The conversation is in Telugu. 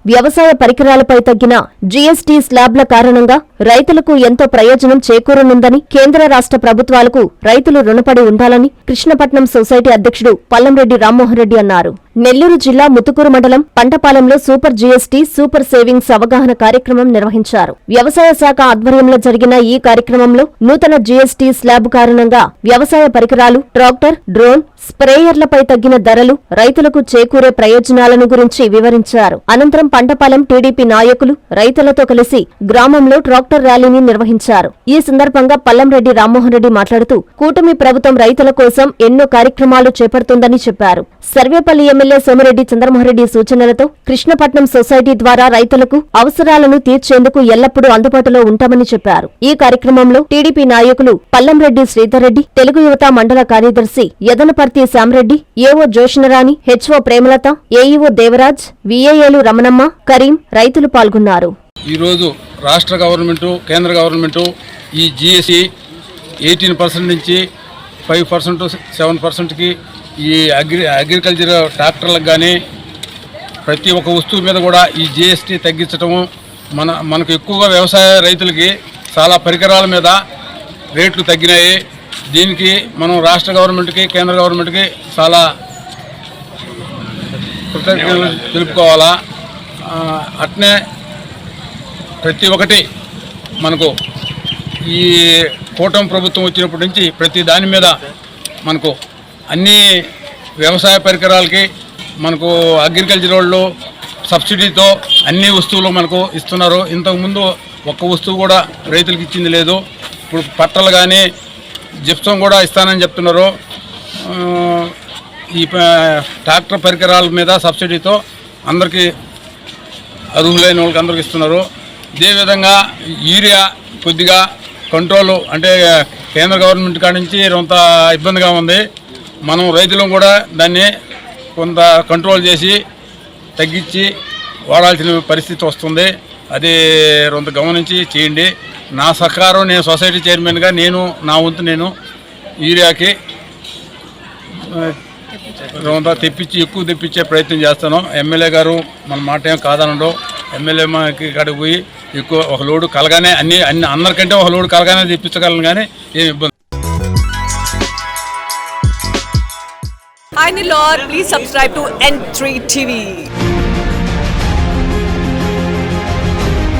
వ్యవసాయ పరికరాలపై తగ్గిన జీఎస్టీ స్లాబ్ల కారణంగా రైతులకు ఎంతో ప్రయోజనం చేకూరనుందని, కేంద్ర రాష్ట్ర ప్రభుత్వాలకు రైతులు రుణపడి ఉండాలని కృష్ణపట్నం సొసైటీ అధ్యక్షుడు పల్లంరెడ్డి రామ్మోహన్ రెడ్డి అన్నారు. నెల్లూరు జిల్లా ముతుకూరు మండలం పంటపాలెంలో సూపర్ జీఎస్టీ సూపర్ సేవింగ్స్ అవగాహన కార్యక్రమం నిర్వహించారు. వ్యవసాయ శాఖ ఆధ్వర్యంలో జరిగిన ఈ కార్యక్రమంలో నూతన జీఎస్టీ స్లాబ్ కారణంగా వ్యవసాయ పరికరాలు, ట్రాక్టర్, డ్రోన్, స్ప్రేయర్లపై తగ్గిన ధరలు రైతులకు చేకూరే ప్రయోజనాలను గురించి వివరించారు. అనంతరం పంటపాలెం టీడీపీ నాయకులు రైతులతో కలిసి గ్రామంలో ట్రాక్టర్ ర్యాలీని నిర్వహించారు. ఈ సందర్భంగా పల్లంరెడ్డి రామ్మోహన్ రెడ్డి మాట్లాడుతూ కూటమి ప్రభుత్వం రైతుల కోసం ఎన్నో కార్యక్రమాలు చేపడుతుందని చెప్పారు. సర్వేపల్లి ఎమ్మెల్యే సోమిరెడ్డి చంద్రమోహన్రెడ్డి సూచనలతో కృష్ణపట్నం సొసైటీ ద్వారా రైతులకు అవసరాలను తీర్చేందుకు ఎల్లప్పుడూ అందుబాటులో ఉంటామని చెప్పారు. ఈ కార్యక్రమంలో టీడీపీ నాయకులు పల్లంరెడ్డి శ్రీధర్ రెడ్డి, తెలుగు యువత మండల కార్యదర్శి Yadanaparthi Shamareddy, AO Joshnarani, HO Premalatha, AEO Devaraj, విఏఏలు రమణమ్మ, కరీం రైతులు పాల్గొన్నారు. ఈరోజు రాష్ట్ర గవర్నమెంటు, కేంద్ర గవర్నమెంటు ఈ జీఎస్టీ 18% నుంచి 5%, 7%కి ఈ అగ్రికల్చర్ ట్రాక్టర్లకు కానీ ప్రతి ఒక్క వస్తువు మీద కూడా ఈ జీఎస్టీ తగ్గించటము మనకు ఎక్కువగా వ్యవసాయ రైతులకి చాలా పరికరాల మీద రేట్లు తగ్గినాయి. దీనికి మనం రాష్ట్ర గవర్నమెంట్కి, కేంద్ర గవర్నమెంట్కి చాలా కృతజ్ఞతలు తెలుపుకోవాలా. అట్నే ప్రతి ఒక్కటి మనకు ఈ కూటమి ప్రభుత్వం వచ్చినప్పటి నుంచి ప్రతి దాని మీద మనకు అన్ని వ్యవసాయ పరికరాలకి మనకు అగ్రికల్చర్ వాళ్ళు సబ్సిడీతో అన్ని వస్తువులు మనకు ఇస్తున్నారు. ఇంతకుముందు ఒక్క వస్తువు కూడా రైతులకు ఇచ్చింది లేదు. ఇప్పుడు పట్టలు కానీ జిప్సం కూడా ఇస్తానని చెప్తున్నారు. ఈ ట్రాక్టర్ పరికరాల మీద సబ్సిడీతో అందరికీ అర్హులైన వాళ్ళకి అందరికి ఇస్తున్నారు. ఇదేవిధంగా యూరియా కొద్దిగా కంట్రోల్ అంటే కేంద్ర గవర్నమెంట్ కాడి నుంచి కొంత ఇబ్బందిగా ఉంది. మనం రైతులం కూడా దాన్ని కొంత కంట్రోల్ చేసి తగ్గించి వాడాల్సిన పరిస్థితి వస్తుంది. అది కొంత గమనించి చేయండి. నా సహకారం, నేను సొసైటీ చైర్మన్గా నా వంతు నేను యూరియాకి కొంత ఎక్కువ తెప్పించే ప్రయత్నం చేస్తాను. ఎమ్మెల్యే గారు మన మాట ఏం కాదనడం, ఎమ్మెల్యే కాడికి పోయి ఎక్కువ ఒక లోడు కలగానే అందరికంటే ఒక లోడు కలగానే తెప్పించగలను, కానీ ఏం ఇబ్బంది. Hi Nilor, please subscribe to N3 TV.